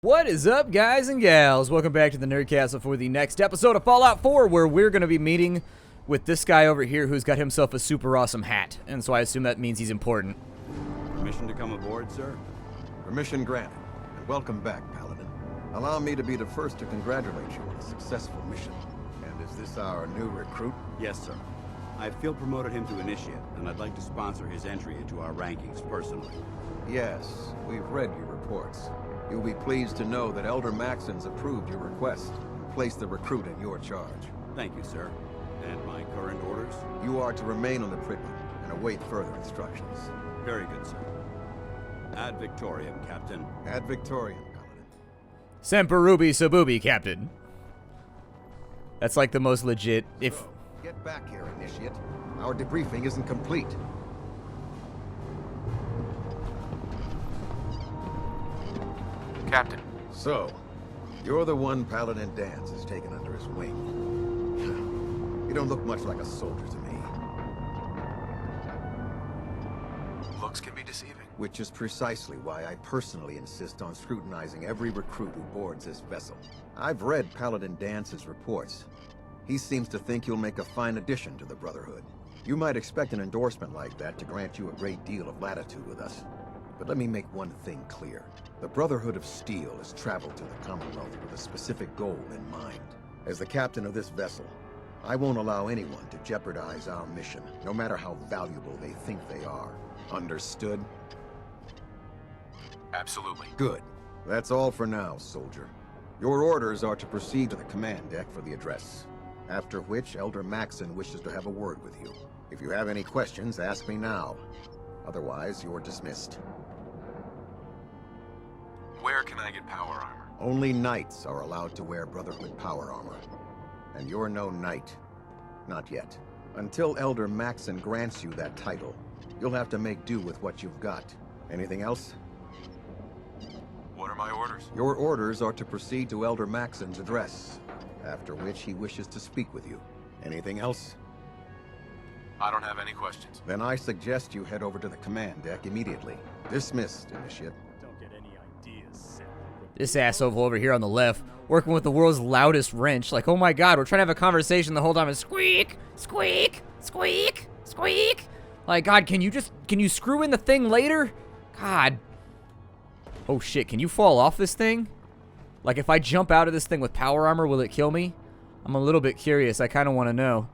What is up, guys and gals? Welcome back to the Nerd Castle for the next episode of Fallout 4, where we're going to be meeting with this guy over here who's got himself a super awesome hat, and so I assume that means he's important. Permission to come aboard, sir? Permission granted, and welcome back, Paladin. Allow me to be the first to congratulate you on a successful mission. And is this our new recruit? Yes, sir. I've field promoted him to Initiate, and I'd like to sponsor his entry into our rankings personally. Yes, we've read your reports. You'll be pleased to know that Elder Maxson's approved your request and placed the recruit in your charge. Thank you, sir. And my current orders? You are to remain on the Prydwen and await further instructions. Very good, sir. Ad Victoriam, Captain. Ad Victoriam, Paladin. Semper Ruby Sabubi, Captain. That's like the most legit, if... So, get back here, Initiate. Our debriefing isn't complete. Captain. So, you're the one Paladin Danse has taken under his wing. You don't look much like a soldier to me. Looks can be deceiving. Which is precisely why I personally insist on scrutinizing every recruit who boards this vessel. I've read Paladin Dance's reports. He seems to think you'll make a fine addition to the Brotherhood. You might expect an endorsement like that to grant you a great deal of latitude with us. But let me make one thing clear. The Brotherhood of Steel has traveled to the Commonwealth with a specific goal in mind. As the captain of this vessel, I won't allow anyone to jeopardize our mission, no matter how valuable they think they are. Understood? Absolutely. Good. That's all for now, soldier. Your orders are to proceed to the command deck for the address. After which, Elder Maxson wishes to have a word with you. If you have any questions, ask me now. Otherwise, you're dismissed. Where can I get power armor? Only knights are allowed to wear Brotherhood power armor. And you're no knight. Not yet. Until Elder Maxson grants you that title, you'll have to make do with what you've got. Anything else? What are my orders? Your orders are to proceed to Elder Maxson's address, after which he wishes to speak with you. Anything else? I don't have any questions. Then I suggest you head over to the command deck immediately. Dismissed, Initiate. This asshole over here on the left, working with the world's loudest wrench. Like, oh my god, we're trying to have a conversation the whole time. And squeak, squeak, squeak, squeak. Like, God, can you screw in the thing later? God. Oh shit, can you fall off this thing? Like, if I jump out of this thing with power armor, will it kill me? I'm a little bit curious. I kind of want to know.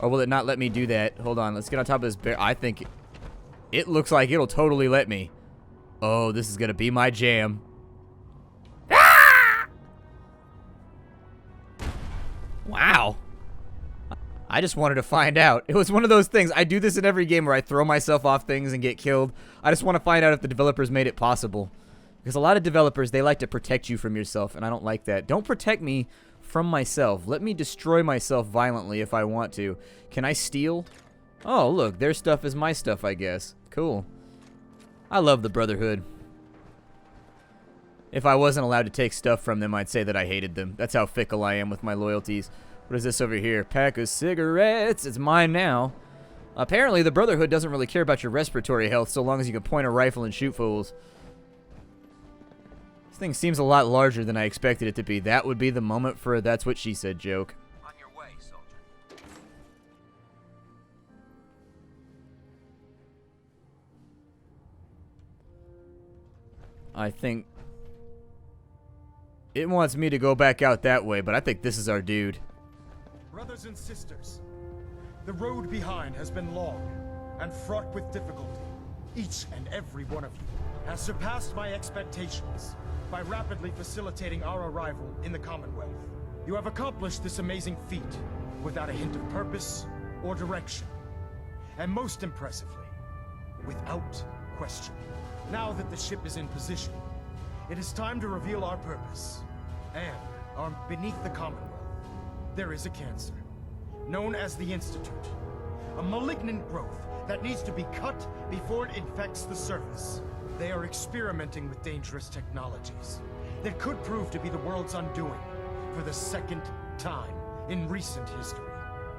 Or will it not let me do that? Hold on, let's get on top of this bear. I think it looks like it'll totally let me. Oh, this is going to be my jam. Wow. I just wanted to find out. It was one of those things. I do this in every game where I throw myself off things and get killed. I just want to find out if the developers made it possible. Because a lot of developers, they like to protect you from yourself, and I don't like that. Don't protect me from myself. Let me destroy myself violently if I want to. Can I steal? Oh, look. Their stuff is my stuff, I guess. Cool. I love the Brotherhood. If I wasn't allowed to take stuff from them, I'd say that I hated them. That's how fickle I am with my loyalties. What is this over here? Pack of cigarettes. It's mine now. Apparently, the Brotherhood doesn't really care about your respiratory health so long as you can point a rifle and shoot fools. This thing seems a lot larger than I expected it to be. That would be the moment for a "that's what she said" joke. On your way, soldier. I think it wants me to go back out that way, but I think this is our dude. Brothers and sisters, the road behind has been long and fraught with difficulty. Each and every one of you has surpassed my expectations by rapidly facilitating our arrival in the Commonwealth. You have accomplished this amazing feat without a hint of purpose or direction. And most impressively, without question. Now that the ship is in position, it is time to reveal our purpose. And beneath the Commonwealth, there is a cancer, known as the Institute. A malignant growth that needs to be cut before it infects the surface. They are experimenting with dangerous technologies that could prove to be the world's undoing for the second time in recent history.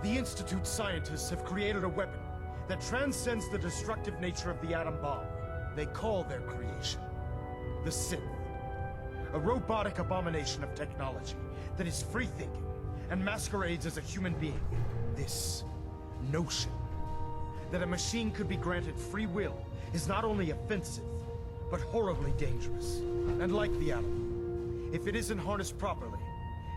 The Institute's scientists have created a weapon that transcends the destructive nature of the atom bomb. They call their creation the Sith. a robotic abomination of technology that is free-thinking and masquerades as a human being. This notion that a machine could be granted free will is not only offensive, but horribly dangerous. And like the atom, if it isn't harnessed properly,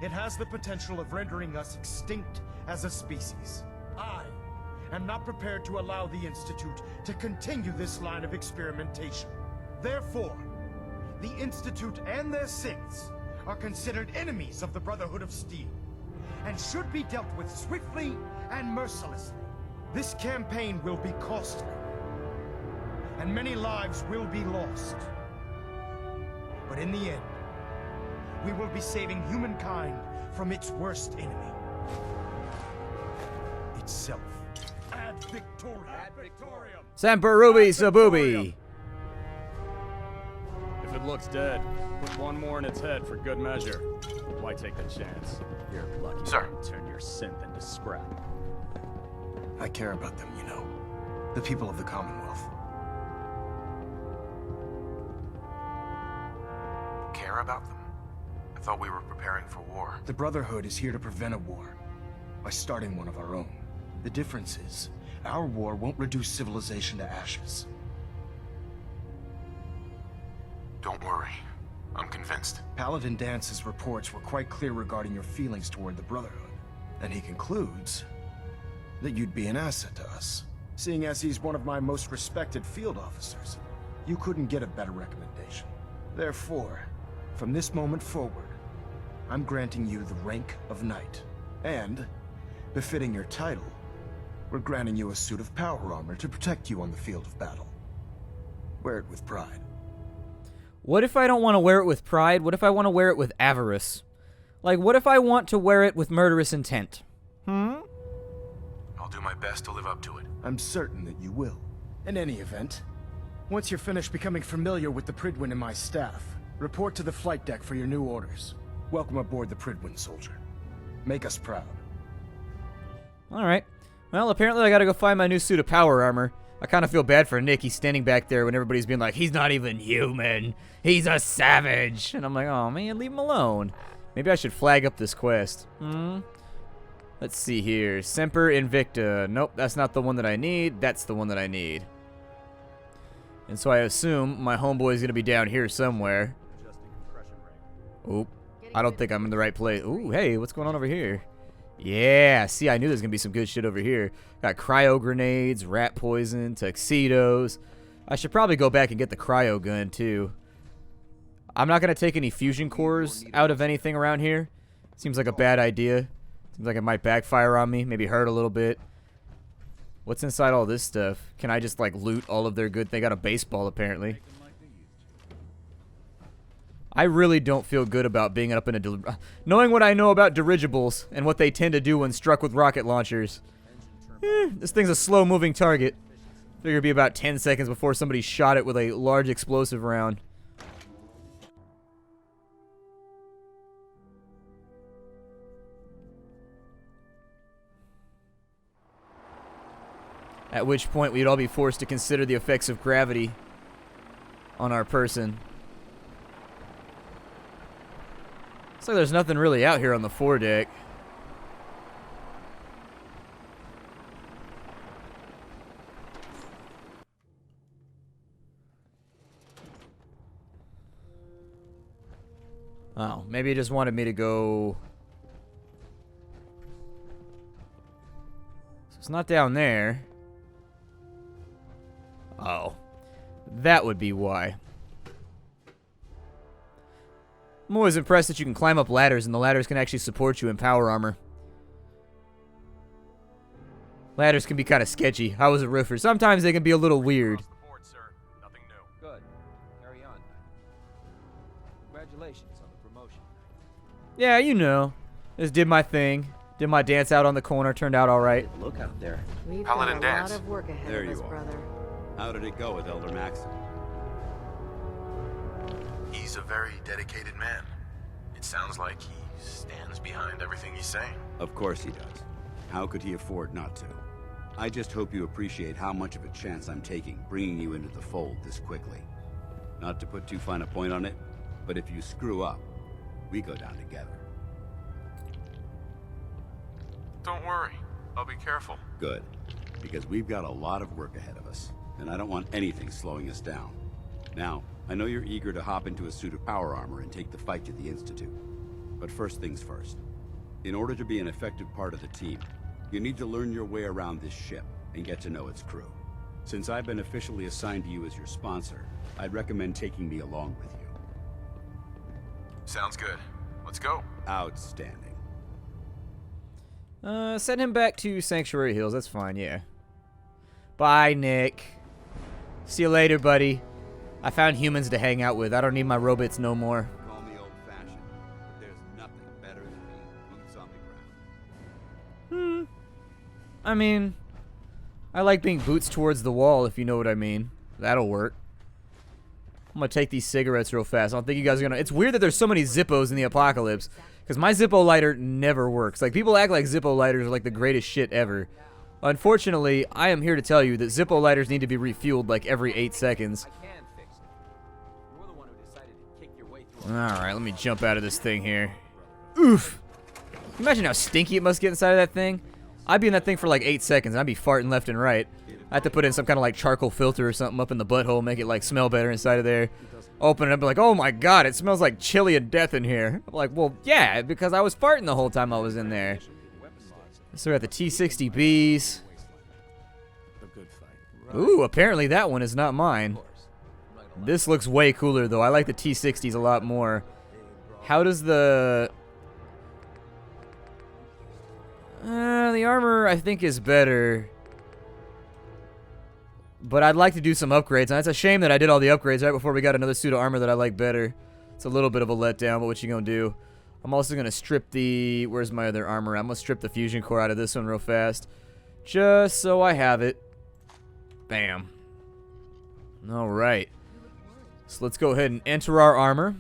it has the potential of rendering us extinct as a species. I am not prepared to allow the Institute to continue this line of experimentation. Therefore, the Institute and their synths are considered enemies of the Brotherhood of Steel, and should be dealt with swiftly and mercilessly. This campaign will be costly, and many lives will be lost. But in the end, we will be saving humankind from its worst enemy. Itself. Ad Victoriam. Ad Victoriam. Semper Ruby Sabooby. If it looks dead, put one more in its head for good measure. Why take the chance? You're lucky Sir. to turn your synth into scrap. I care about them, you know. The people of the Commonwealth. Care about them? I thought we were preparing for war. The Brotherhood is here to prevent a war by starting one of our own. The difference is, our war won't reduce civilization to ashes. Don't worry. I'm convinced. Paladin Dance's reports were quite clear regarding your feelings toward the Brotherhood. And he concludes that you'd be an asset to us. Seeing as he's one of my most respected field officers, you couldn't get a better recommendation. Therefore, from this moment forward, I'm granting you the rank of Knight. And, befitting your title, we're granting you a suit of power armor to protect you on the field of battle. Wear it with pride. What if I don't want to wear it with pride? What if I want to wear it with avarice? Like, what if I want to wear it with murderous intent? I'll do my best to live up to it. I'm certain that you will. In any event, once you're finished becoming familiar with the Prydwen and my staff, report to the flight deck for your new orders. Welcome aboard the Prydwen, soldier. Make us proud. Alright. Well, apparently I gotta go find my new suit of power armor. I kind of feel bad for Nick. He's standing back there when everybody's being like, he's not even human. He's a savage. And I'm like, oh man, leave him alone. Maybe I should flag up this quest. Let's see here. Semper Invicta. Nope, that's not the one that I need. That's the one that I need. And so I assume my homeboy is going to be down here somewhere. Oop. I don't think I'm in the right place. Ooh, hey, what's going on over here? Yeah, see, I knew there's going to be some good shit over here. Got cryo grenades, rat poison, tuxedos. I should probably go back and get the cryo gun, too. I'm not going to take any fusion cores out of anything around here. Seems like a bad idea. Seems like it might backfire on me, maybe hurt a little bit. What's inside all this stuff? Can I just, like, loot all of their good? They got a baseball, apparently. I really don't feel good about being up in a... knowing what I know about dirigibles and what they tend to do when struck with rocket launchers. This thing's a slow-moving target. Figure it'd be about 10 seconds before somebody shot it with a large explosive round. At which point we'd all be forced to consider the effects of gravity on our person. Looks like there's nothing really out here on the foredeck. Oh, maybe he just wanted me to go... So it's not down there. Oh, that would be why. I'm always impressed that you can climb up ladders and the ladders can actually support you in power armor. Ladders can be kind of sketchy. I was a roofer. Sometimes they can be a little weird. Across the board, sir. Nothing new. Good. Carry on. Congratulations on the promotion. Yeah, you know. Just did my thing. Did my dance out on the corner. Turned out alright. Look out there. We've Paladin got a dance. lot of work ahead There of us, you are. brother. How did it go with Elder Maxson? He's a very dedicated man. It sounds like he stands behind everything he's saying. Of course he does. How could he afford not to? I just hope you appreciate how much of a chance I'm taking bringing you into the fold this quickly. Not to put too fine a point on it, But if you screw up, we go down together. Don't worry. I'll be careful. Good. Because we've got a lot of work ahead of us, and I don't want anything slowing us down. Now, I know you're eager to hop into a suit of power armor and take the fight to the Institute. But first things first. In order to be an effective part of the team, you need to learn your way around this ship and get to know its crew. Since I've been officially assigned to you as your sponsor, I'd recommend taking me along with you. Sounds good. Let's go. Outstanding. Send him back to Sanctuary Hills. That's fine, yeah. Bye, Nick. See you later, buddy. I found humans to hang out with. I don't need my robots no more. Call me old-fashioned, but there's nothing better than being boots on the ground. I mean, I like being boots towards the wall, if you know what I mean. That'll work. I'm gonna take these cigarettes real fast. I don't think you guys are gonna... It's weird that there's so many Zippos in the apocalypse, because my Zippo lighter never works. Like, people act like Zippo lighters are like the greatest shit ever. Unfortunately, I am here to tell you that Zippo lighters need to be refueled like every 8 seconds. I can fix it. You're the one who decided to kick your way through. Alright, let me jump out of this thing here. Oof! Imagine how stinky it must get inside of that thing. I'd be in that thing for like 8 seconds and I'd be farting left and right. I have to put in some kind of like charcoal filter or something up in the butthole, make it like smell better inside of there. Open it up and be like, oh my god, it smells like chili and death in here. I'm like, well, yeah, because I was farting the whole time I was in there. So we got the T60Bs. Ooh, apparently that one is not mine. This looks way cooler though. I like the T60s a lot more. How does the armor I think is better. But I'd like to do some upgrades, and it's a shame that I did all the upgrades right before we got another suit of armor that I like better. It's a little bit of a letdown, but what you gonna do? I'm also gonna strip the... Where's my other armor? I'm gonna strip the fusion core out of this one real fast. Just so I have it. Bam. Alright. So let's go ahead and enter our armor.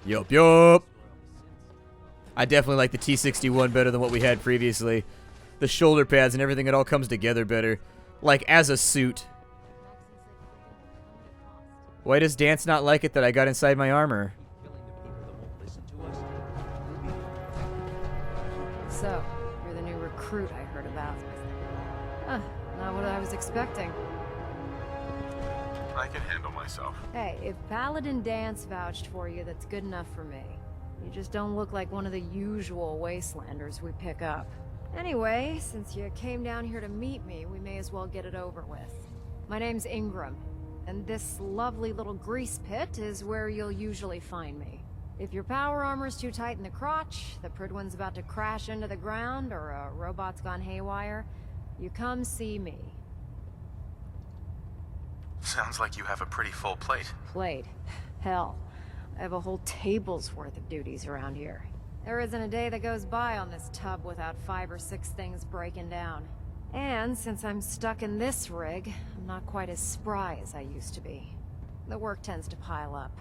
Yup, yup. I definitely like the T61 better than what we had previously. The shoulder pads and everything, it all comes together better. Like, as a suit. Why does Dance not like it that I got inside my armor? So, you're the new recruit I heard about. Huh, not what I was expecting. I can handle myself. Hey, if Paladin Dance vouched for you, that's good enough for me. You just don't look like one of the usual wastelanders we pick up. Anyway, since you came down here to meet me, we may as well get it over with. My name's Ingram, and this lovely little grease pit is where you'll usually find me. If your power armor's too tight in the crotch, the Prydwen's about to crash into the ground, or a robot's gone haywire, you come see me. Sounds like you have a pretty full plate. Plate? Hell, I have a whole table's worth of duties around here. There isn't a day that goes by on this tub without 5 or 6 things breaking down. And since I'm stuck in this rig, I'm not quite as spry as I used to be. The work tends to pile up.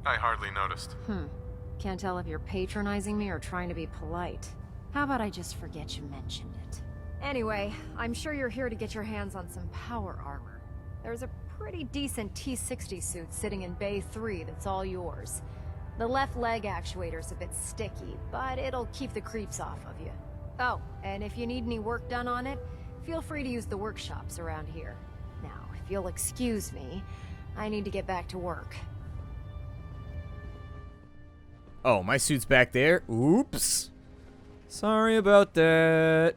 I hardly noticed. Can't tell if you're patronizing me or trying to be polite. How about I just forget you mentioned it? Anyway, I'm sure you're here to get your hands on some power armor. There's a pretty decent T60 suit sitting in Bay 3 that's all yours. The left leg actuator's a bit sticky, but it'll keep the creeps off of you. Oh, and if you need any work done on it, feel free to use the workshops around here. Now, if you'll excuse me, I need to get back to work. Oh, my suit's back there. Oops. Sorry about that.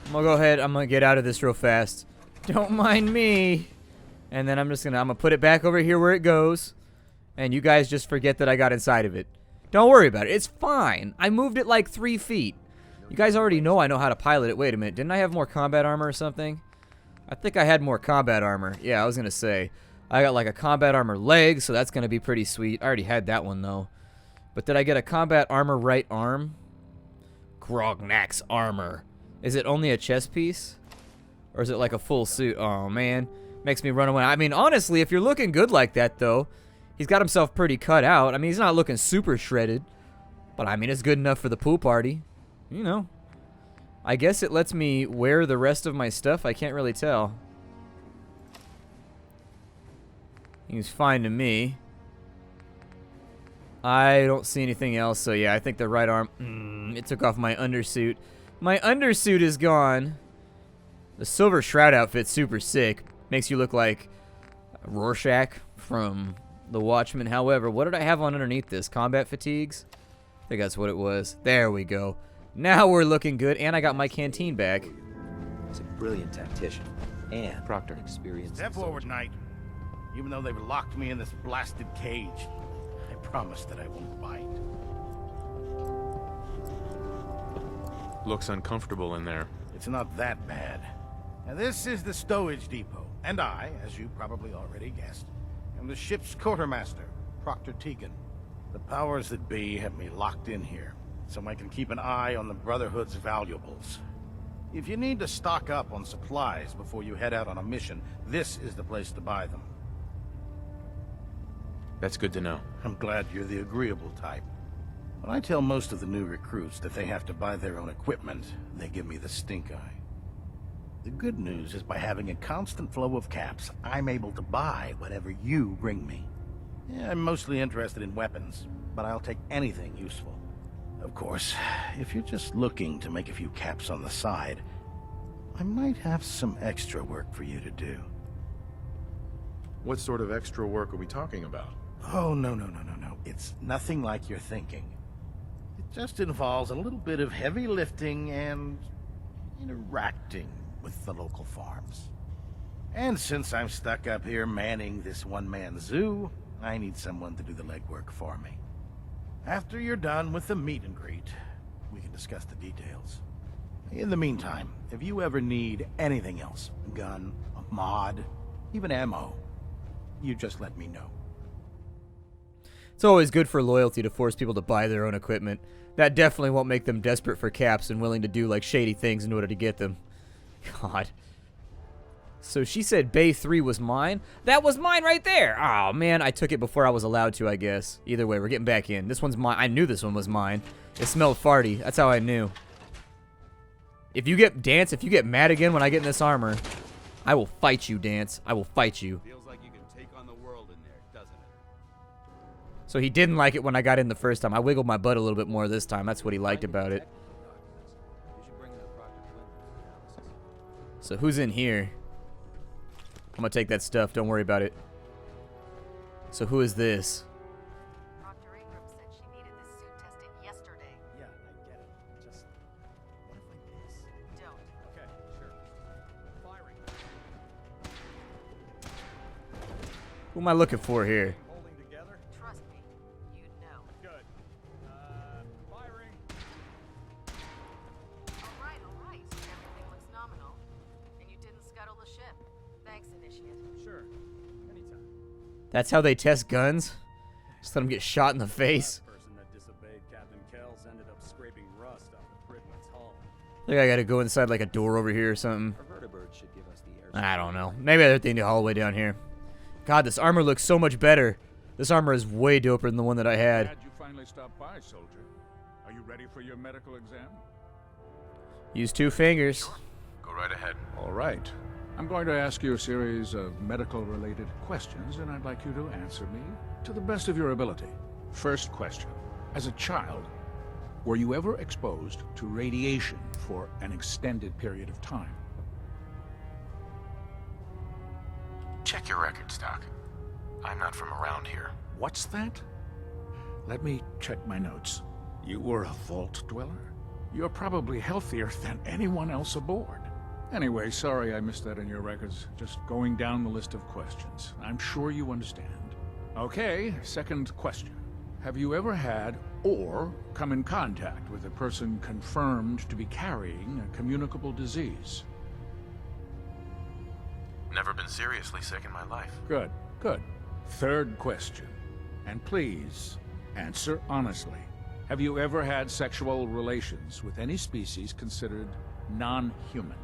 I'm gonna go ahead. I'm gonna get out of this real fast. Don't mind me. And then I'm gonna put it back over here where it goes. And you guys just forget that I got inside of it. Don't worry about it. It's fine. I moved it like 3 feet. You guys already know I know how to pilot it. Wait a minute. Didn't I have more combat armor or something? I think I had more combat armor. Yeah, I was gonna say. I got like a combat armor leg, so that's gonna be pretty sweet. I already had that one though. But did I get a combat armor right arm? Grognak's armor. Is it only a chest piece? Or is it like a full suit? Oh, man. Makes me run away. I mean, honestly, if you're looking good like that, though, he's got himself pretty cut out. I mean, he's not looking super shredded. But, I mean, it's good enough for the pool party. You know. I guess it lets me wear the rest of my stuff. I can't really tell. Seems fine to me. I don't see anything else, so yeah, I think the right arm... it took off my undersuit. My undersuit is gone. The silver shroud outfit's super sick. Makes you look like Rorschach from The Watchmen. However, what did I have on underneath this? Combat fatigues? I think that's what it was. There we go. Now we're looking good, and I got my canteen back. He's a brilliant tactician. And Proctor experienced. Step forward, Knight. Even though they've locked me in this blasted cage, I promise that I won't bite. Looks uncomfortable in there. It's not that bad. Now, this is the stowage depot, and I, as you probably already guessed, am the ship's quartermaster, Proctor Tegan. The powers that be have me locked in here, so I can keep an eye on the Brotherhood's valuables. If you need to stock up on supplies before you head out on a mission, this is the place to buy them. That's good to know. I'm glad you're the agreeable type. When I tell most of the new recruits that they have to buy their own equipment, they give me the stink eye. The good news is by having a constant flow of caps, I'm able to buy whatever you bring me. Yeah, I'm mostly interested in weapons, but I'll take anything useful. Of course, if you're just looking to make a few caps on the side, I might have some extra work for you to do. What sort of extra work are we talking about? Oh, no. It's nothing like you're thinking. It just involves a little bit of heavy lifting and interacting with the local farms. And since I'm stuck up here manning this one-man zoo, I need someone to do the legwork for me. After you're done with the meet and greet, we can discuss the details. In the meantime, if you ever need anything else, a gun, a mod, even ammo, you just let me know. It's always good for loyalty to force people to buy their own equipment. That definitely won't make them desperate for caps and willing to do like shady things in order to get them. God. So she said Bay 3 was mine? That was mine right there! Oh man, I took it before I was allowed to, I guess. Either way, we're getting back in. This one's mine. I knew this one was mine. It smelled farty. That's how I knew. If you get mad again when I get in this armor, I will fight you, Dance. I will fight you. Feels like you can take on the world in there, doesn't it? So he didn't like it when I got in the first time. I wiggled my butt a little bit more this time. That's what he liked about it. So who's in here? I'm gonna take that stuff. Don't worry about it. So who is this? Dr. Ingram said she needed this suit tested yesterday. Yeah, I get it. Just, what if I miss? Don't. Okay, sure. Firing. Who am I looking for here? Holding together? Trust me, you'd know. Good. Firing. All right. Everything looks nominal. And you didn't scuttle the ship. Thanks, Initiate. Sure. Anytime. That's how they test guns? Just let them get shot in the face. The person that disobeyed Captain Kells ended up scraping rust off of Prydwen's hull. I think I gotta go inside like a door over here or something. Our vertibird should give us the airship. I don't know. Maybe I think all the way down here. God, this armor looks so much better. This armor is way doper than the one that I had. Glad you finally stopped by, soldier. Are you ready for your medical exam? Use 2 fingers. Go right ahead. All right. I'm going to ask you a series of medical-related questions, and I'd like you to answer me to the best of your ability. First question. As a child, were you ever exposed to radiation for an extended period of time? Check your records, Doc. I'm not from around here. What's that? Let me check my notes. You were a vault dweller? You're probably healthier than anyone else aboard. Anyway, sorry I missed that in your records. Just going down the list of questions. I'm sure you understand. Okay, second question. Have you ever had or come in contact with a person confirmed to be carrying a communicable disease? Never been seriously sick in my life. Good, good. Third question. And please, answer honestly. Have you ever had sexual relations with any species considered non-human?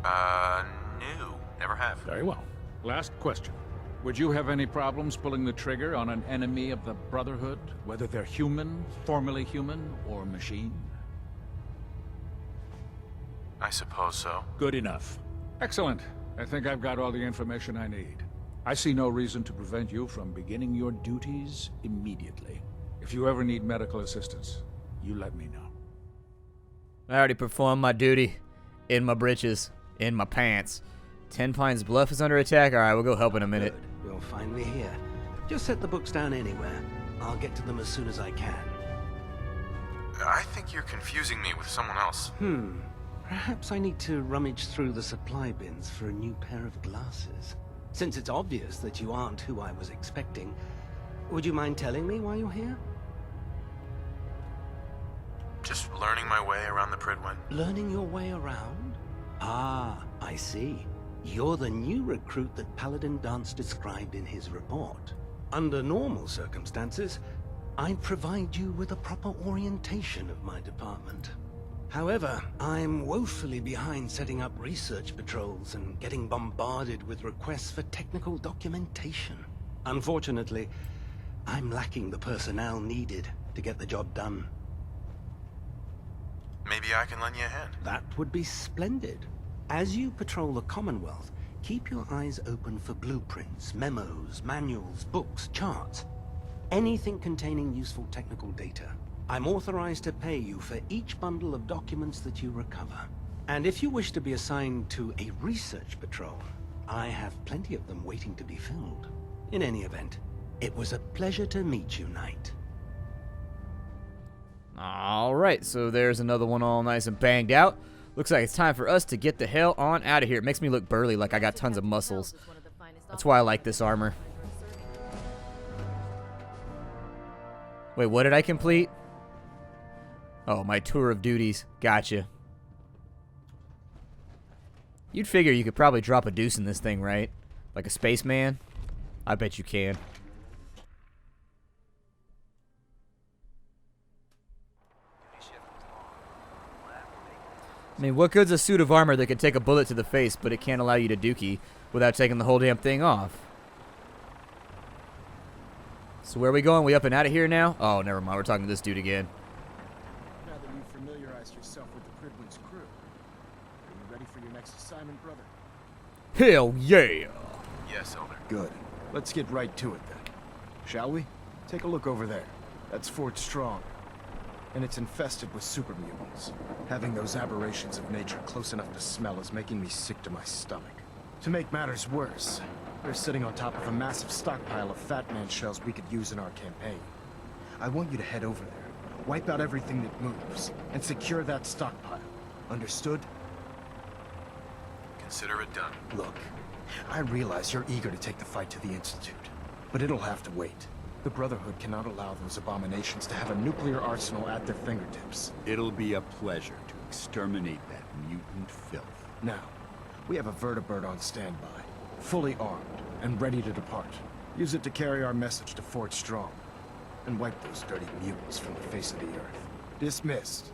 No. Never have. Very well. Last question. Would you have any problems pulling the trigger on an enemy of the Brotherhood, whether they're human, formerly human, or machine? I suppose so. Good enough. Excellent. I think I've got all the information I need. I see no reason to prevent you from beginning your duties immediately. If you ever need medical assistance, you let me know. I already performed my duty. In my britches. In my pants. 10 Pines Bluff is under attack? Alright, we'll go help in a minute. Good. You'll find me here. Just set the books down anywhere. I'll get to them as soon as I can. I think you're confusing me with someone else. Perhaps I need to rummage through the supply bins for a new pair of glasses. Since it's obvious that you aren't who I was expecting, would you mind telling me why you're here? Just learning my way around the Prydwen. Learning your way around? Ah, I see. You're the new recruit that Paladin Dance described in his report. Under normal circumstances, I'd provide you with a proper orientation of my department. However, I'm woefully behind setting up research patrols and getting bombarded with requests for technical documentation. Unfortunately, I'm lacking the personnel needed to get the job done. Maybe I can lend you a hand. That would be splendid. As you patrol the Commonwealth, keep your eyes open for blueprints, memos, manuals, books, charts. Anything containing useful technical data. I'm authorized to pay you for each bundle of documents that you recover. And if you wish to be assigned to a research patrol, I have plenty of them waiting to be filled. In any event, it was a pleasure to meet you, Knight. Alright, so there's another one all nice and banged out. Looks like it's time for us to get the hell on out of here. It makes me look burly, like I got tons of muscles. That's why I like this armor. Wait, what did I complete? Oh, my tour of duties. Gotcha. You'd figure you could probably drop a deuce in this thing, right? Like a spaceman? I bet you can. I mean, what good's a suit of armor that can take a bullet to the face, but it can't allow you to dookie without taking the whole damn thing off? So where are we going? We up and out of here now? Oh, never mind. We're talking to this dude again. Now that you've familiarized yourself with the Prydwen's crew, are you ready for your next assignment, brother? Hell yeah! Yes, Elder. Good. Let's get right to it then. Shall we? Take a look over there. That's Fort Strong. And it's infested with super mutants. Having those aberrations of nature close enough to smell is making me sick to my stomach. To make matters worse, they're sitting on top of a massive stockpile of Fat Man shells we could use in our campaign. I want you to head over there, wipe out everything that moves, and secure that stockpile. Understood? Consider it done. Look, I realize you're eager to take the fight to the Institute, but it'll have to wait. The Brotherhood cannot allow those abominations to have a nuclear arsenal at their fingertips. It'll be a pleasure to exterminate that mutant filth. Now, we have a vertibird on standby, fully armed and ready to depart. Use it to carry our message to Fort Strong, and wipe those dirty mutants from the face of the earth. Dismissed.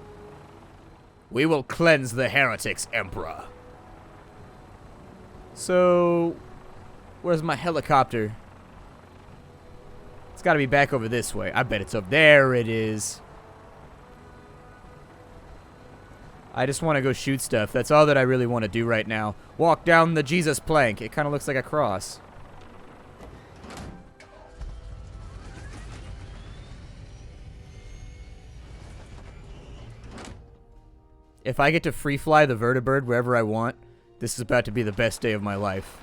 We will cleanse the heretics, Emperor. So, where's my helicopter? It's got to be back over this way. I bet it's up there. It is. I just want to go shoot stuff. That's all that I really want to do right now. Walk down the Jesus plank. It kind of looks like a cross. If I get to free fly the vertibird wherever I want, this is about to be the best day of my life.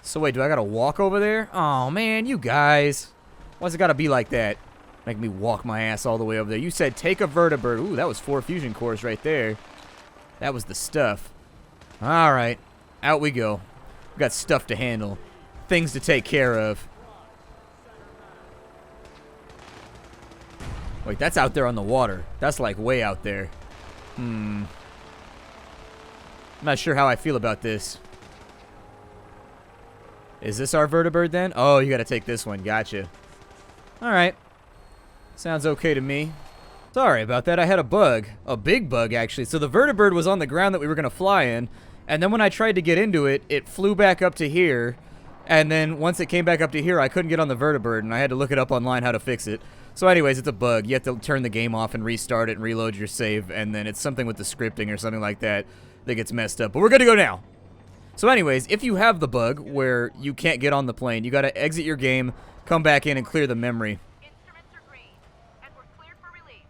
So wait, do I gotta walk over there? Oh man, you guys. Why's it gotta be like that? Make me walk my ass all the way over there. You said take a vertibird. Ooh, that was 4 fusion cores right there. That was the stuff. Alright, out we go. We got stuff to handle. Things to take care of. Wait, that's out there on the water. That's like way out there. I'm not sure how I feel about this. Is this our vertibird then? Oh, you gotta take this one. Gotcha. Alright. Sounds okay to me. Sorry about that. I had a bug. A big bug, actually. So the vertibird was on the ground that we were gonna fly in. And then when I tried to get into it, it flew back up to here. And then once it came back up to here, I couldn't get on the vertibird. And I had to look it up online how to fix it. So anyways, it's a bug. You have to turn the game off and restart it and reload your save, and then it's something with the scripting or something like that that gets messed up. But we're good to go now. So anyways, if you have the bug where you can't get on the plane, you got to exit your game, come back in, and clear the memory. Instruments are green, and we're cleared for release.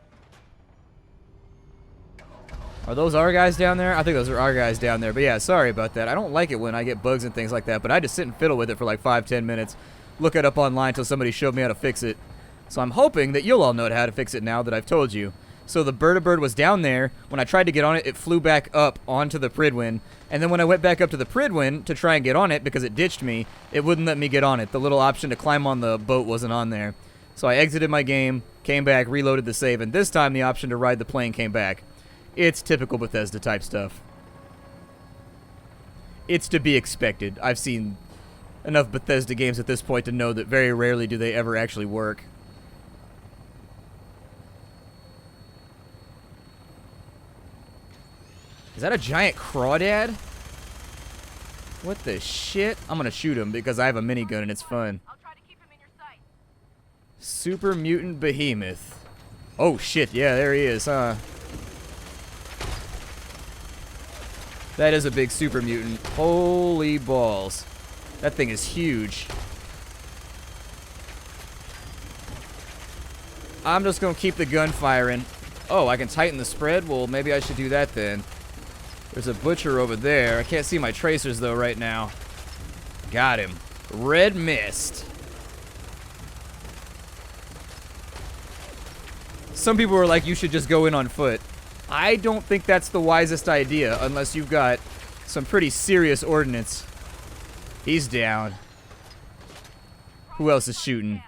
Are those our guys down there? I think those are our guys down there. But yeah, sorry about that. I don't like it when I get bugs and things like that, but I just sit and fiddle with it for like 5-10 minutes, look it up online until somebody showed me how to fix it. So I'm hoping that you'll all know how to fix it now that I've told you. So the bird was down there. When I tried to get on it, it flew back up onto the Prydwen. And then when I went back up to the Prydwen to try and get on it because it ditched me, it wouldn't let me get on it. The little option to climb on the boat wasn't on there. So I exited my game, came back, reloaded the save, and this time the option to ride the plane came back. It's typical Bethesda type stuff. It's to be expected. I've seen enough Bethesda games at this point to know that very rarely do they ever actually work. Is that a giant crawdad? What the shit? I'm gonna shoot him because I have a minigun and it's fun. I'll try to keep him in your sight. Super mutant behemoth. Oh shit, yeah, there he is, huh? That is a big super mutant. Holy balls. That thing is huge. I'm just gonna keep the gun firing. Oh, I can tighten the spread? Well, maybe I should do that then. There's a butcher over there. I can't see my tracers, though, right now. Got him. Red mist. Some people were like, you should just go in on foot. I don't think that's the wisest idea, unless you've got some pretty serious ordnance. He's down. Who else is shooting?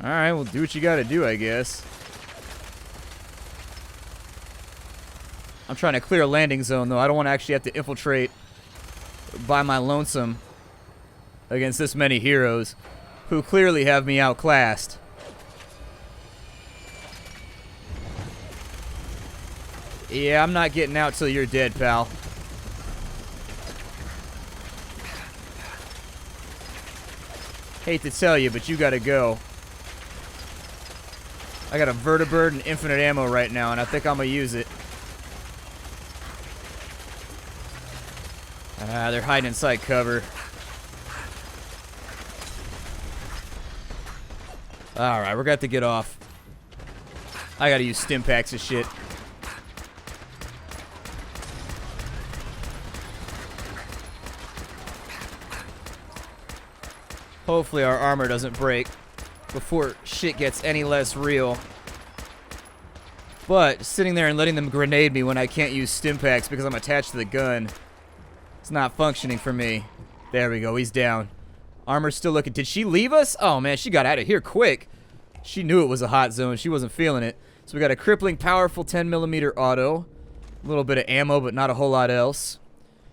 Alright, well, do what you gotta do, I guess. I'm trying to clear a landing zone, though. I don't want to actually have to infiltrate by my lonesome against this many heroes who clearly have me outclassed. Yeah, I'm not getting out till you're dead, pal. Hate to tell you, but you gotta go. I got a vertibird and infinite ammo right now, and I think I'm gonna use it. Ah, they're hiding inside cover. Alright, we're gonna have to get off. I gotta use stim packs and shit. Hopefully our armor doesn't break before shit gets any less real. But sitting there and letting them grenade me when I can't use stim packs because I'm attached to the gun, it's not functioning for me. There we go, he's down. Armor's still looking. Did she leave us? Oh man, she got out of here quick. She knew it was a hot zone. She wasn't feeling it. So we got a crippling, powerful 10mm auto. A little bit of ammo, but not a whole lot else.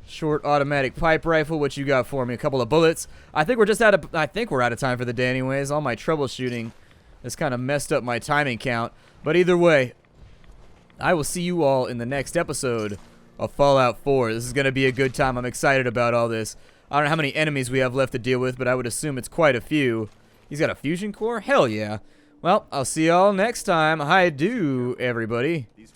Short automatic pipe rifle. What you got for me? A couple of bullets. I think we're just out of. I think we're out of time for the day, anyways. All my troubleshooting has kind of messed up my timing count. But either way, I will see you all in the next episode of Fallout 4. This is going to be a good time. I'm excited about all this. I don't know how many enemies we have left to deal with, but I would assume it's quite a few. He's got a fusion core? Hell yeah. Well, I'll see y'all next time. Hi do, everybody. These